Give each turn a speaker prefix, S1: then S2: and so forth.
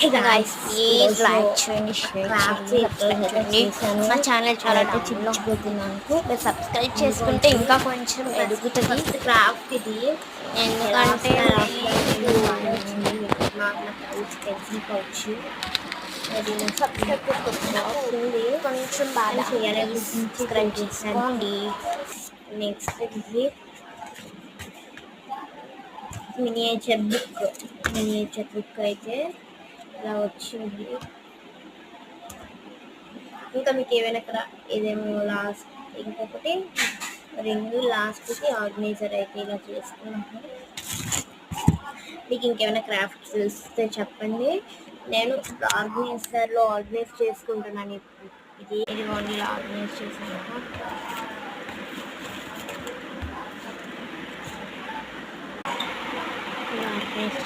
S1: Hey
S2: guys
S1: guys
S2: please
S1: ఈరోజు
S2: like చేయండి, share
S1: craft
S2: చేయండి,
S1: ఈరోజు
S2: సబ్స్క్రైబ్
S1: అయితే
S2: చేయండి.
S1: చేశాను.
S2: మా ఛానల్ చాలా
S1: అయితే
S2: డౌన్లో ఉంది.
S1: చూపించబోతున్నాను.
S2: మీరు సబ్స్క్రైబ్ చేసుకుంటే
S1: ఇదిగోండి
S2: ఇంకా కొంచెం ఎదుగుతుంది.
S1: ఫస్ట్ క్రాఫ్ట్ ఇది ఎలా
S2: ఎందుకంటే
S1: వస్తాయి ఆఫ్లైన్
S2: మీకు
S1: అనేది బాగా వచ్చింది. నా పౌచ్ పెన్సిల్ పౌచ్ అది
S2: సబ్స్క్రైబ్ చేసుకోకపోతే
S1: వస్తుంది.
S2: కొంచెం బాధ.
S1: కానీ చేయాలి
S2: ప్లీజ్
S1: గురించి ట్రై
S2: సబ్స్క్రైబ్
S1: చేశాను.
S2: చేసుకోండి.
S1: నెక్స్ట్ ఇది మినియేచర్ బుక్ అయితే ఇలా వచ్చింది. ఇంకా మీకు ఏమైనా ఇదేమో లాస్ట్ ఇంకొకటి రింగ్ లాస్ట్కి ఆర్గనైజర్ అయితే ఇలా చేసుకున్నాను. మీకు ఇంకేమైనా క్రాఫ్ట్స్ తెలిస్తే చెప్పండి. నేను ఆర్గనైజర్లో ఆర్గనైజ్ చేసుకుంటున్నాను. ఇది ఓన్లీ ఆర్గనైజ్ చేసాను. ఇలా ఆర్గనైజ్